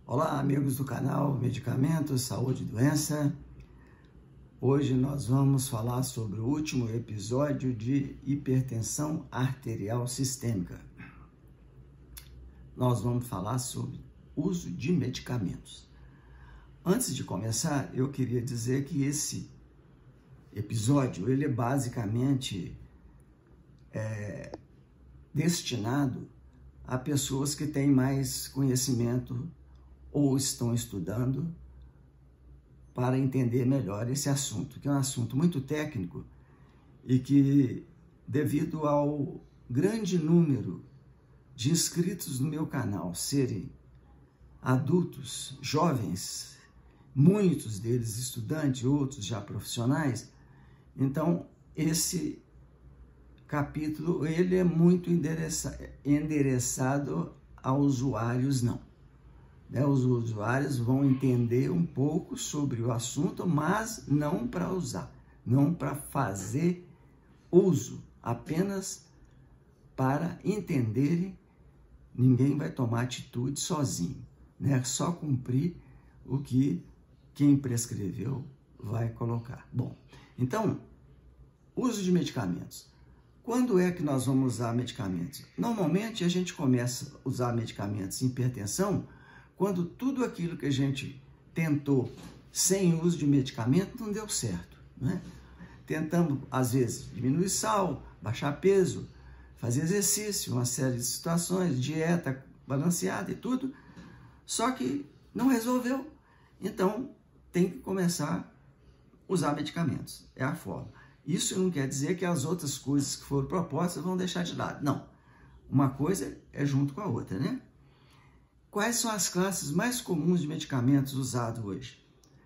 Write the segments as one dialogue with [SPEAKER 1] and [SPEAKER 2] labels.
[SPEAKER 1] Olá, amigos do canal Medicamentos, Saúde e Doença. Hoje nós vamos falar sobre o último episódio de hipertensão arterial sistêmica. Nós vamos falar sobre uso de medicamentos. Antes de começar, eu queria dizer que esse episódio ele é basicamente destinado a pessoas que têm mais conhecimento ou estão estudando para entender melhor esse assunto, que é um assunto muito técnico e que, devido ao grande número de inscritos no meu canal serem adultos, jovens, muitos deles estudantes, outros já profissionais, então esse capítulo ele é muito endereçado a usuários não. Os usuários vão entender um pouco sobre o assunto, mas não para usar, não para fazer uso, apenas para entenderem. Ninguém vai tomar atitude sozinho, né? Só cumprir o que quem prescreveu vai colocar. Bom, então, uso de medicamentos. Quando é que nós vamos usar medicamentos? Normalmente a gente começa a usar medicamentos em hipertensão quando tudo aquilo que a gente tentou sem uso de medicamento não deu certo, né? Tentamos, às vezes, diminuir sal, baixar peso, fazer exercício, uma série de situações, dieta balanceada e tudo, só que não resolveu. Então, tem que começar a usar medicamentos, é a forma. Isso não quer dizer que as outras coisas que foram propostas vão deixar de lado, não. Uma coisa é junto com a outra, né? Quais são as classes mais comuns de medicamentos usados hoje?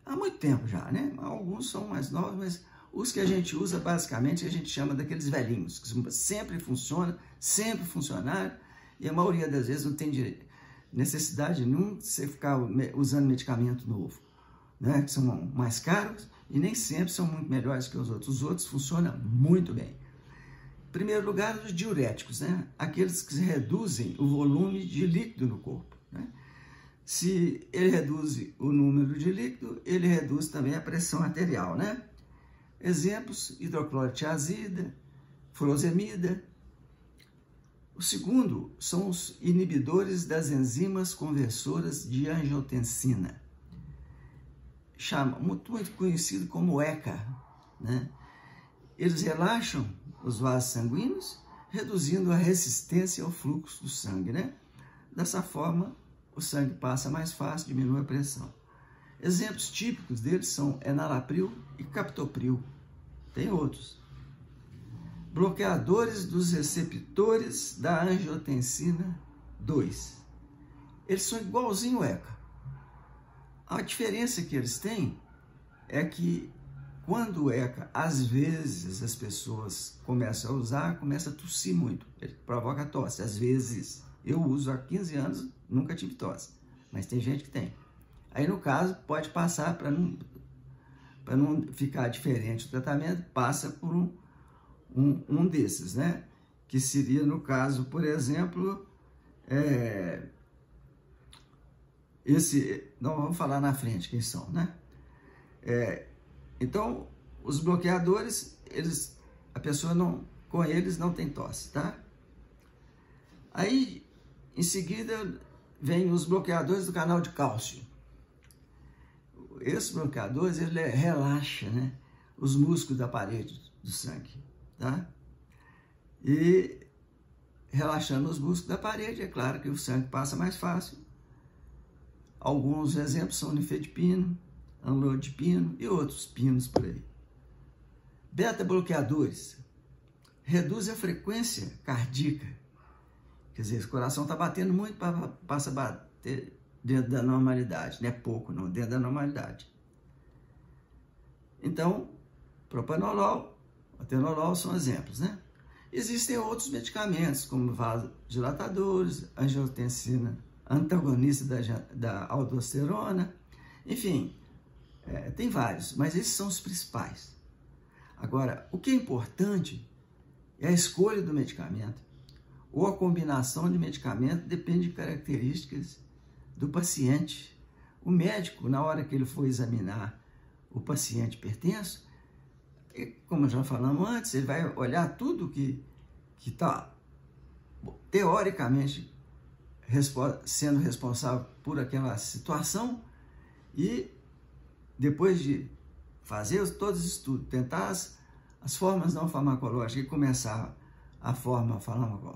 [SPEAKER 1] Há muito tempo já, né? Alguns são mais novos, mas os que a gente usa, basicamente, a gente chama daqueles velhinhos, que sempre funciona, sempre funcionaram, e a maioria das vezes não tem necessidade nenhuma de você ficar usando medicamento novo, né? Que são mais caros e nem sempre são muito melhores que os outros. Os outros funcionam muito bem. Em primeiro lugar, os diuréticos, né? Aqueles que reduzem o volume de líquido no corpo, né? Se ele reduz o número de líquido, ele reduz também a pressão arterial, né? Exemplos: hidroclorotiazida, furosemida. O segundo são os inibidores das enzimas conversoras de angiotensina, muito conhecido como ECA, né? Eles relaxam os vasos sanguíneos, reduzindo a resistência ao fluxo do sangue, né? Dessa forma, o sangue passa mais fácil, diminui a pressão. Exemplos típicos deles são enalapril e captopril. Tem outros. Bloqueadores dos receptores da angiotensina 2. Eles são igualzinho ao ECA. A diferença que eles têm é que quando o ECA, às vezes as pessoas começam a usar, começam a tossir muito, ele provoca tosse, às vezes. Eu uso há 15 anos, nunca tive tosse, mas tem gente que tem. Aí, no caso, pode passar, para não ficar diferente o tratamento, passa por um desses, né? Que seria, no caso, por exemplo, não vamos falar na frente quem são, né? Então, os bloqueadores, a pessoa com eles não tem tosse, tá? Aí, em seguida, vem os bloqueadores do canal de cálcio. Esses bloqueadores, ele relaxa, né, os músculos da parede do sangue, tá? E relaxando os músculos da parede, é claro que o sangue passa mais fácil. Alguns exemplos são nifedipino, amlodipino e outros pinos por aí. Beta-bloqueadores reduzem a frequência cardíaca. Quer dizer, o coração está batendo muito, passa a bater dentro da normalidade, não é pouco, não, dentro da normalidade. Então, propanolol, atenolol são exemplos, né? Existem outros medicamentos, como vasodilatadores, angiotensina, antagonista da aldosterona, enfim, tem vários, mas esses são os principais. Agora, o que é importante é a escolha do medicamento ou a combinação de medicamentos, depende de características do paciente. O médico, na hora que ele for examinar o paciente hipertenso, como já falamos antes, ele vai olhar tudo que está teoricamente sendo responsável por aquela situação, e depois de fazer todos os estudos, tentar as formas não farmacológicas e começar a forma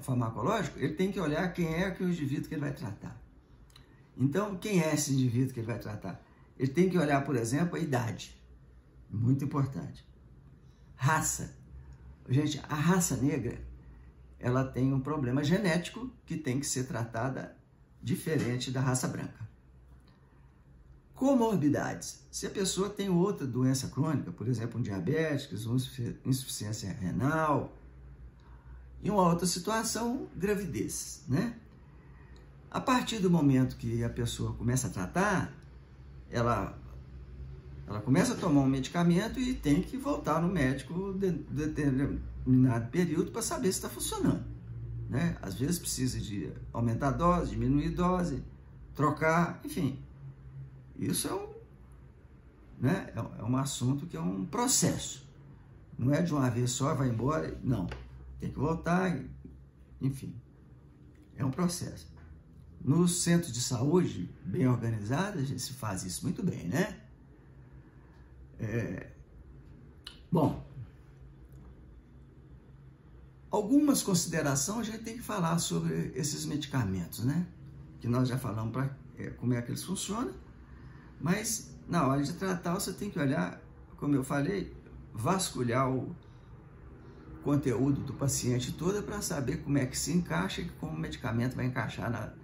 [SPEAKER 1] farmacológica, ele tem que olhar quem é que o indivíduo que ele vai tratar. Então, quem é esse indivíduo que ele vai tratar? Ele tem que olhar, por exemplo, a idade. Muito importante. Raça. Gente, a raça negra, ela tem um problema genético que tem que ser tratada diferente da raça branca. Comorbidades. Se a pessoa tem outra doença crônica, por exemplo, um diabetes, uma insuficiência renal, e uma outra situação, gravidez, né? A partir do momento que a pessoa começa a tratar, ela começa a tomar um medicamento e tem que voltar no médico de determinado período para saber se está funcionando, né? Às vezes precisa de aumentar a dose, diminuir a dose, trocar, enfim. Isso é um assunto que é um processo. Não é de uma vez só, vai embora, não. Tem que voltar, enfim. É um processo. Nos centros de saúde, bem organizados, a gente se faz isso muito bem, né? Bom, algumas considerações a gente tem que falar sobre esses medicamentos, né? Que nós já falamos como é que eles funcionam, mas na hora de tratar você tem que olhar, como eu falei, vasculhar o conteúdo do paciente todo para saber como é que se encaixa e como o medicamento vai encaixar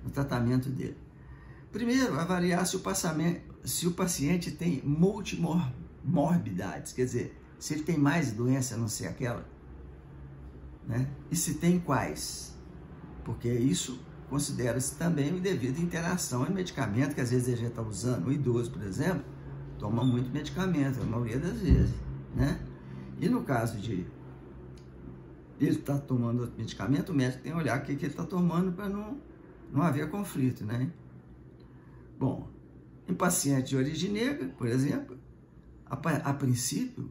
[SPEAKER 1] no tratamento dele. Primeiro, avaliar se o paciente tem multimorbidades, quer dizer, se ele tem mais doença a não ser aquela, né? E se tem quais, porque isso considera-se também uma devida interação em medicamento, que às vezes ele já está usando. O idoso, por exemplo, toma muito medicamento, a maioria das vezes, né? E no caso de ele estar tomando outro medicamento, o médico tem que olhar o que ele está tomando para não haver conflito, né? Bom, em paciente de origem negra, por exemplo, a princípio,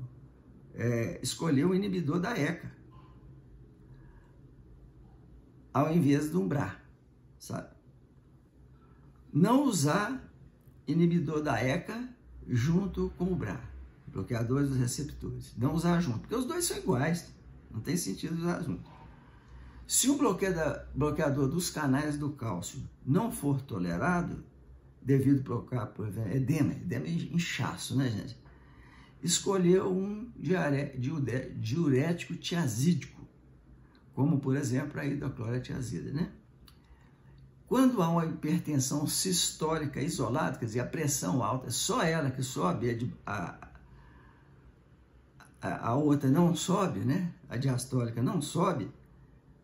[SPEAKER 1] escolher o inibidor da ECA, ao invés do BRA, sabe? Não usar inibidor da ECA junto com o BRA, bloqueadores dos receptores. Não usar junto, porque os dois são iguais, não tem sentido usar junto. Se o bloqueador dos canais do cálcio não for tolerado, devido a provocar edema é inchaço, né, gente? Escolher um diurético tiazídico, como, por exemplo, a hidroclorotiazida, né? Quando há uma hipertensão sistólica isolada, quer dizer, a pressão alta, é só ela que sobe, a outra não sobe, né? A diastólica não sobe,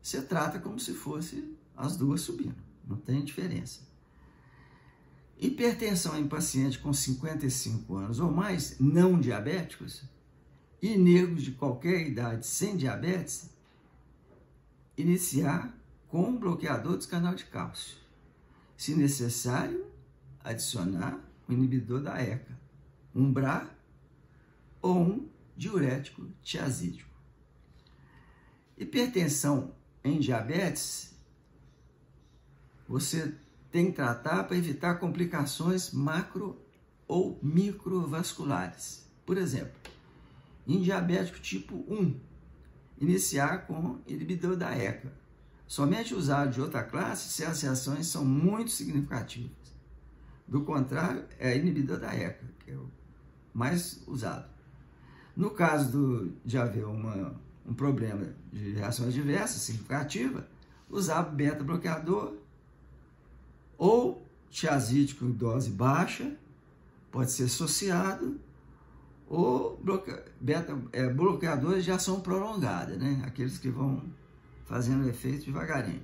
[SPEAKER 1] você trata como se fosse as duas subindo, não tem diferença. Hipertensão em pacientes com 55 anos ou mais, não diabéticos, e negros de qualquer idade sem diabetes, iniciar com um bloqueador dos canais de cálcio. Se necessário, adicionar um inibidor da ECA, um BRA ou um diurético tiazídico. Hipertensão em diabetes, você tem que tratar para evitar complicações macro ou microvasculares. Por exemplo, em diabético tipo 1, iniciar com inibidor da ECA. Somente usado de outra classe se as reações são muito significativas. Do contrário, é inibidor da ECA, que é o mais usado. No caso de haver um problema de reação adversa significativa, usar beta-bloqueador ou tiazídico em dose baixa, pode ser associado, ou bloqueadores de ação prolongada, né? Aqueles que vão fazendo efeito devagarinho.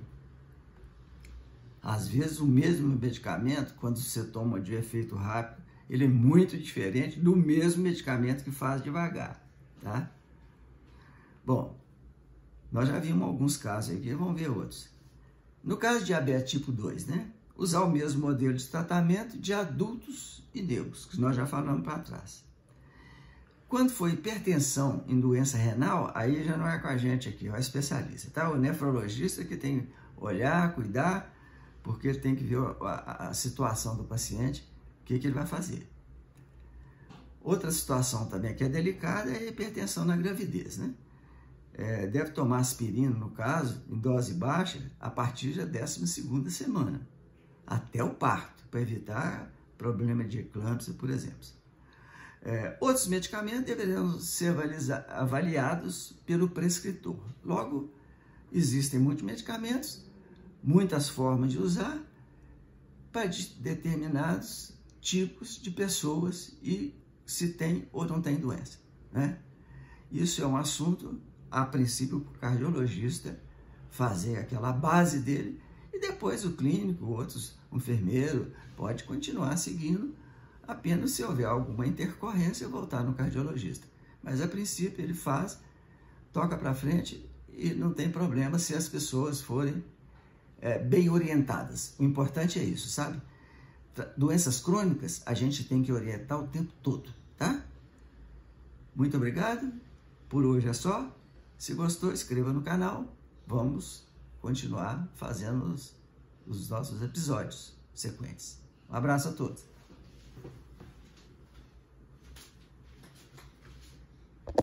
[SPEAKER 1] Às vezes o mesmo medicamento, quando você toma de efeito rápido, ele é muito diferente do mesmo medicamento que faz devagar, tá? Bom, nós já vimos alguns casos aqui, vamos ver outros. No caso de diabetes tipo 2, né? usar o mesmo modelo de tratamento de adultos e negros, que nós já falamos para trás. Quando for hipertensão em doença renal, aí já não é com a gente aqui, é o especialista, tá? O nefrologista que tem que olhar, cuidar, porque ele tem que ver a situação do paciente, o que ele vai fazer. Outra situação também que é delicada é a hipertensão na gravidez, né? Deve tomar aspirina, no caso, em dose baixa, a partir da 12ª semana, até o parto, para evitar problema de eclâmpsia, por exemplo. Outros medicamentos deveriam ser avaliados pelo prescritor. Logo, existem muitos medicamentos, muitas formas de usar, para determinados tipos de pessoas e se tem ou não tem doença, né? Isso é um assunto, a princípio, para o cardiologista fazer aquela base dele e depois o clínico, outros, o enfermeiro, pode continuar seguindo, apenas se houver alguma intercorrência, voltar no cardiologista. Mas, a princípio, ele faz, toca para frente e não tem problema se as pessoas forem bem orientadas. O importante é isso, sabe? Doenças crônicas, a gente tem que orientar o tempo todo, tá? Muito obrigado. Por hoje é só. Se gostou, inscreva no canal. Vamos continuar fazendo os nossos episódios sequentes. Um abraço a todos.